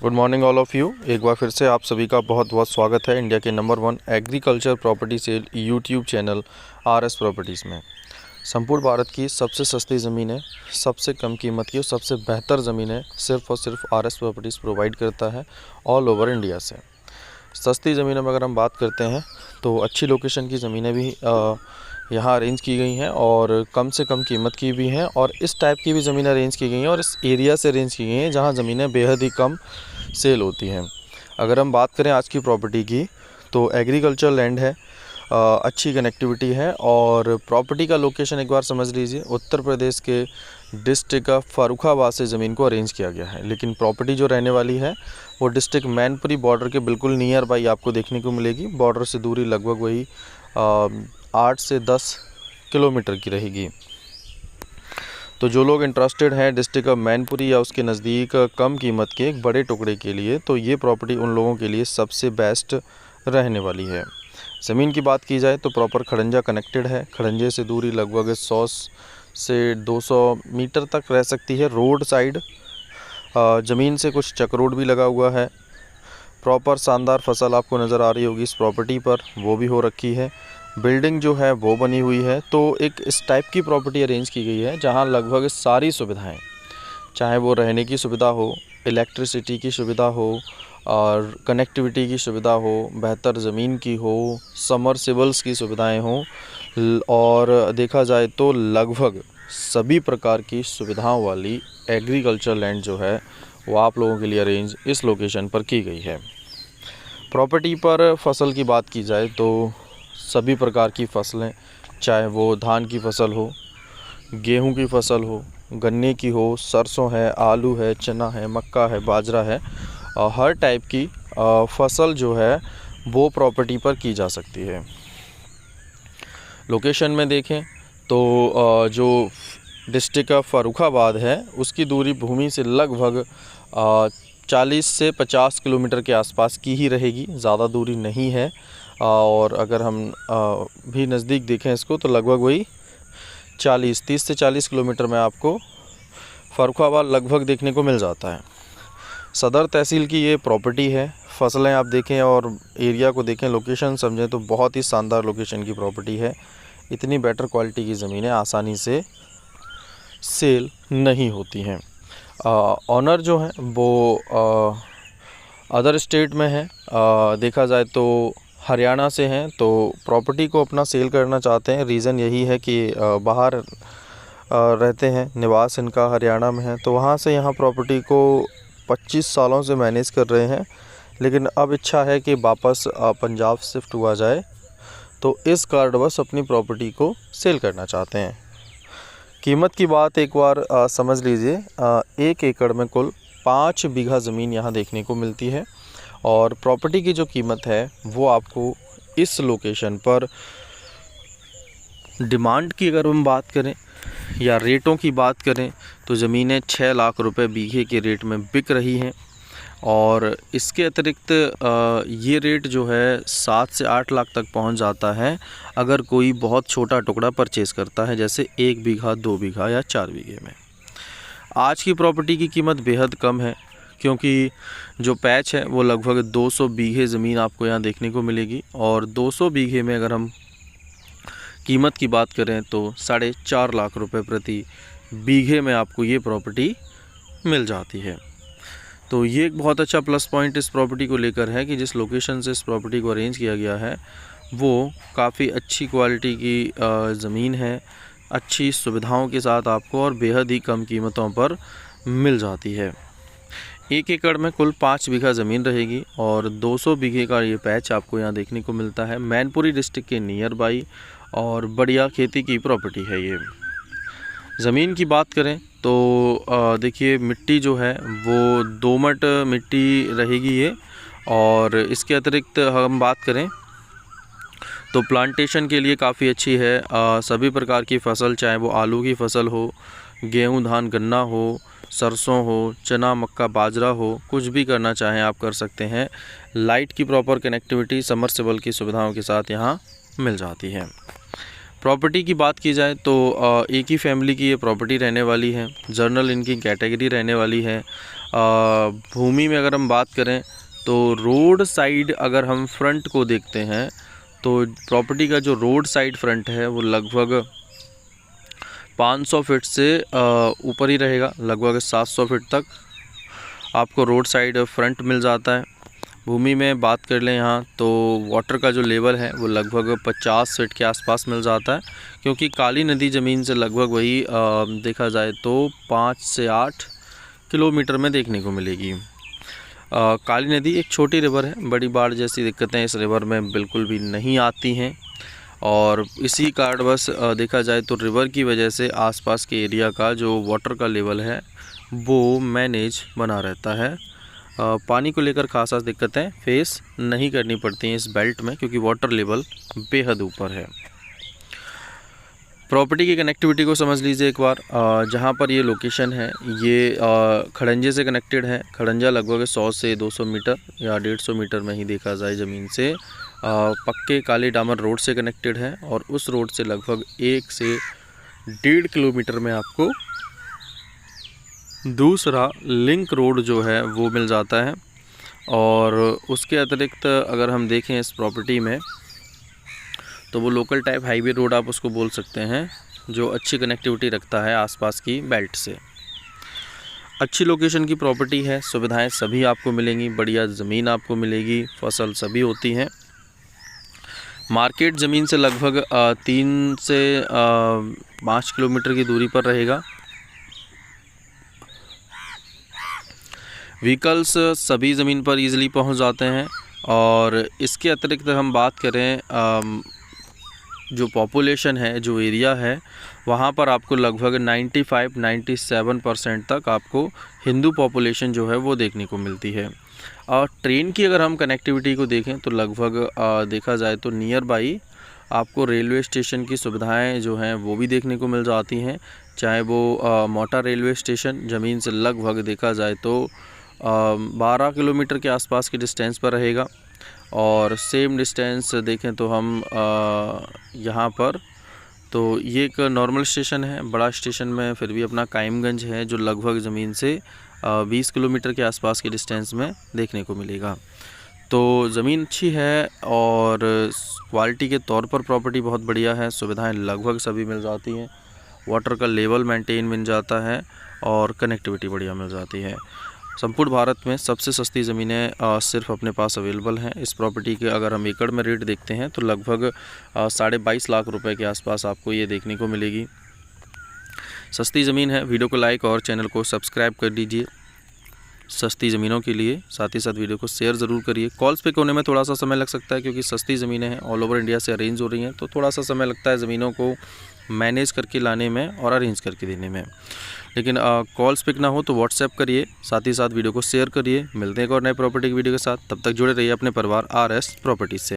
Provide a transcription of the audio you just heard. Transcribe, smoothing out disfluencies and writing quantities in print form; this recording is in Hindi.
Good morning all of you. एक बार फिर से आप सभी का बहुत बहुत स्वागत है इंडिया के number 1 agriculture property sale YouTube channel RS properties में। संपूर्ण भारत की सबसे सस्ती ज़मीनें, सबसे कम कीमत की और सबसे बेहतर ज़मीनें सिर्फ़ और सिर्फ आरएस प्रॉपर्टीज़ प्रोवाइड करता है ऑल ओवर इंडिया से। सस्ती ज़मीनों में अगर हम बात करते हैं तो अच्छी लोकेशन की ज़मीनें भी यहाँ अरेंज की गई हैं और कम से कम कीमत की भी हैं, और इस टाइप की भी ज़मीनें अरेंज की गई हैं और इस एरिया से अरेंज की गई हैं जहाँ ज़मीनें बेहद ही कम सेल होती हैं। अगर हम बात करें आज की प्रॉपर्टी की तो एग्रीकल्चर लैंड है, अच्छी कनेक्टिविटी है और प्रॉपर्टी का लोकेशन एक बार समझ लीजिए, उत्तर प्रदेश के डिस्ट्रिक्ट का फर्रुखाबाद से ज़मीन को अरेंज किया गया है। लेकिन प्रॉपर्टी जो रहने वाली है वो डिस्ट्रिक्ट मैनपुरी बॉर्डर के बिल्कुल नियर बाई आपको देखने को मिलेगी। बॉर्डर से दूरी लगभग वही 8 से 10 किलोमीटर की रहेगी। तो जो लोग इंटरेस्टेड हैं डिस्ट्रिक्ट ऑफ मैनपुरी या उसके नज़दीक कम कीमत के एक बड़े टुकड़े के लिए, तो ये प्रॉपर्टी उन लोगों के लिए सबसे बेस्ट रहने वाली है। ज़मीन की बात की जाए तो प्रॉपर खड़ंजा कनेक्टेड है। खड़ंजे से दूरी लगभग 100 से 200 मीटर तक रह सकती है। रोड साइड ज़मीन से कुछ चक रोड भी लगा हुआ है। प्रॉपर शानदार फसल आपको नज़र आ रही होगी इस प्रॉपर्टी पर, वो भी हो रखी है। बिल्डिंग जो है वो बनी हुई है। तो एक इस टाइप की प्रॉपर्टी अरेंज की गई है जहां लगभग सारी सुविधाएं, चाहे वो रहने की सुविधा हो, इलेक्ट्रिसिटी की सुविधा हो और कनेक्टिविटी की सुविधा हो, बेहतर ज़मीन की हो, समरसेबल्स की सुविधाएं हों, और देखा जाए तो लगभग सभी प्रकार की सुविधाओं वाली एग्रीकल्चर लैंड जो है वो आप लोगों के लिए अरेंज इस लोकेशन पर की गई है। प्रॉपर्टी पर फसल की बात की जाए तो सभी प्रकार की फसलें, चाहे वो धान की फसल हो, गेहूं की फसल हो, गन्ने की हो, सरसों है, आलू है, चना है, मक्का है, बाजरा है, हर टाइप की फसल जो है वो प्रॉपर्टी पर की जा सकती है। लोकेशन में देखें तो जो डिस्ट्रिक्ट का फर्रुखाबाद है उसकी दूरी भूमि से लगभग 40 से 50 किलोमीटर के आसपास की ही रहेगी, ज़्यादा दूरी नहीं है। और अगर हम भी नज़दीक देखें इसको तो लगभग वही 30 से 40 किलोमीटर में आपको फर्रुखाबाद लगभग देखने को मिल जाता है। सदर तहसील की ये प्रॉपर्टी है। फसलें आप देखें और एरिया को देखें, लोकेशन समझें तो बहुत ही शानदार लोकेशन की प्रॉपर्टी है। इतनी बेटर क्वालिटी की ज़मीनें आसानी से सेल नहीं होती हैं। ऑनर जो है वो अदर स्टेट में है, देखा जाए तो हरियाणा से हैं। तो प्रॉपर्टी को अपना सेल करना चाहते हैं, रीज़न यही है कि बाहर रहते हैं, निवास इनका हरियाणा में है, तो वहाँ से यहाँ प्रॉपर्टी को 25 सालों से मैनेज कर रहे हैं। लेकिन अब इच्छा है कि वापस पंजाब शिफ्ट हुआ जाए, तो इस कारणवश अपनी प्रॉपर्टी को सेल करना चाहते हैं। कीमत की बात एक बार समझ लीजिए, 1 एकड़ में कुल 5 बीघा ज़मीन यहाँ देखने को मिलती है और प्रॉपर्टी की जो कीमत है वो आपको इस लोकेशन पर डिमांड की अगर हम बात करें या रेटों की बात करें तो ज़मीनें 6 लाख रुपए बीघे के रेट में बिक रही हैं। और इसके अतिरिक्त ये रेट जो है 7 से 8 लाख तक पहुंच जाता है अगर कोई बहुत छोटा टुकड़ा परचेज़ करता है, जैसे 1 बीघा, 2 बीघा या 4 बीघे में। आज की प्रॉपर्टी की कीमत बेहद कम है क्योंकि जो पैच है वो लगभग 200 बीघे ज़मीन आपको यहाँ देखने को मिलेगी, और 200 बीघे में अगर हम कीमत की बात करें तो 4.5 लाख रुपए प्रति बीघे में आपको ये प्रॉपर्टी मिल जाती है। तो ये एक बहुत अच्छा प्लस पॉइंट इस प्रॉपर्टी को लेकर है कि जिस लोकेशन से इस प्रॉपर्टी को अरेंज किया गया है वो काफ़ी अच्छी क्वालिटी की ज़मीन है, अच्छी सुविधाओं के साथ आपको और बेहद ही कम कीमतों पर मिल जाती है। 1 एकड़ में कुल 5 बीघा ज़मीन रहेगी और 200 बीघे का ये पैच आपको यहाँ देखने को मिलता है। मैनपुरी डिस्ट्रिक्ट के नियर बाई और बढ़िया खेती की प्रॉपर्टी है ये। ज़मीन की बात करें तो देखिए मिट्टी जो है वो दोमट मिट्टी रहेगी ये, और इसके अतिरिक्त हम बात करें तो प्लांटेशन के लिए काफ़ी अच्छी है। सभी प्रकार की फसल, चाहे वो आलू की फसल हो, गेहूं, धान, गन्ना हो, सरसों हो, चना, मक्का, बाजरा हो, कुछ भी करना चाहें आप कर सकते हैं। लाइट की प्रॉपर कनेक्टिविटी समरसेबल की सुविधाओं के साथ यहाँ मिल जाती है। प्रॉपर्टी की बात की जाए तो एक ही फैमिली की ये प्रॉपर्टी रहने वाली है। जर्नल इनकी कैटेगरी रहने वाली है। भूमि में अगर हम बात करें तो रोड साइड अगर हम फ्रंट को देखते हैं तो प्रॉपर्टी का जो रोड साइड फ्रंट है वो लगभग 500 फीट से ऊपर ही रहेगा। लगभग 700 फीट तक आपको रोड साइड फ्रंट मिल जाता है। भूमि में बात कर लें यहाँ तो वाटर का जो लेवल है वो लगभग 50 फीट के आसपास मिल जाता है, क्योंकि काली नदी ज़मीन से लगभग वही देखा जाए तो 5 से 8 किलोमीटर में देखने को मिलेगी। काली नदी एक छोटी रिवर है, बड़ी बाढ़ जैसी दिक्कतें इस रिवर में बिल्कुल भी नहीं आती हैं, और इसी कारणवश देखा जाए तो रिवर की वजह से आसपास के एरिया का जो वाटर का लेवल है वो मैनेज बना रहता है। पानी को लेकर खास दिक्कतें फेस नहीं करनी पड़ती हैं इस बेल्ट में, क्योंकि वाटर लेवल बेहद ऊपर है। प्रॉपर्टी की कनेक्टिविटी को समझ लीजिए एक बार। जहाँ पर ये लोकेशन है ये खड़ंजे से कनेक्टेड है। खड़ंजा लगभग 100 से 200 मीटर या 150 मीटर में ही देखा जाए ज़मीन से पक्के काले डामर रोड से कनेक्टेड है, और उस रोड से लगभग 1 से 1.5 किलोमीटर में आपको दूसरा लिंक रोड जो है वो मिल जाता है। और उसके अतिरिक्त अगर हम देखें इस प्रॉपर्टी में तो वो लोकल टाइप हाईवे रोड आप उसको बोल सकते हैं, जो अच्छी कनेक्टिविटी रखता है आसपास की बेल्ट से। अच्छी लोकेशन की प्रॉपर्टी है, सुविधाएं सभी आपको मिलेंगी, बढ़िया ज़मीन आपको मिलेगी, फसल सभी होती हैं। मार्केट ज़मीन से लगभग 3 से 5 किलोमीटर की दूरी पर रहेगा। व्हीकल्स सभी ज़मीन पर इजीली पहुंच जाते हैं। और इसके अतिरिक्त हम बात करें जो पॉपुलेशन है, जो एरिया है, वहाँ पर आपको लगभग 95-97% तक आपको हिंदू पॉपुलेशन जो है वो देखने को मिलती है। और ट्रेन की अगर हम कनेक्टिविटी को देखें तो लगभग देखा जाए तो नियर बाई आपको रेलवे स्टेशन की सुविधाएं जो हैं वो भी देखने को मिल जाती हैं। चाहे वो मोटा रेलवे स्टेशन ज़मीन से लगभग देखा जाए तो 12 किलोमीटर के आसपास की डिस्टेंस पर रहेगा, और सेम डिस्टेंस देखें तो हम यहाँ पर तो ये एक नॉर्मल स्टेशन है। बड़ा स्टेशन में फिर भी अपना कायमगंज है, जो लगभग ज़मीन से 20 किलोमीटर के आसपास के डिस्टेंस में देखने को मिलेगा। तो ज़मीन अच्छी है और क्वालिटी के तौर पर प्रॉपर्टी बहुत बढ़िया है। सुविधाएं लगभग सभी मिल जाती हैं, वाटर का लेवल मेंटेन मिल जाता है और कनेक्टिविटी बढ़िया मिल जाती है। संपूर्ण भारत में सबसे सस्ती ज़मीनें सिर्फ अपने पास अवेलेबल हैं। इस प्रॉपर्टी के अगर हम एकड़ में रेट देखते हैं तो लगभग 22.5 लाख रुपए के आसपास आपको ये देखने को मिलेगी। सस्ती ज़मीन है। वीडियो को लाइक और चैनल को सब्सक्राइब कर दीजिए सस्ती ज़मीनों के लिए। साथ ही साथ वीडियो को शेयर ज़रूर करिए। कॉल्स पिक होने में थोड़ा सा समय लग सकता है, क्योंकि सस्ती ज़मीनें हैं, ऑल ओवर इंडिया से अरेंज हो रही हैं, तो थोड़ा सा समय लगता है ज़मीनों को मैनेज करके लाने में और अरेंज करके देने में। लेकिन कॉल्स पिक ना हो तो व्हाट्सएप करिए, साथ ही साथ वीडियो को शेयर करिए। मिलते हैं एक और नए प्रॉपर्टी की वीडियो के साथ। तब तक जुड़े रहिए अपने परिवार RS प्रॉपर्टीज से।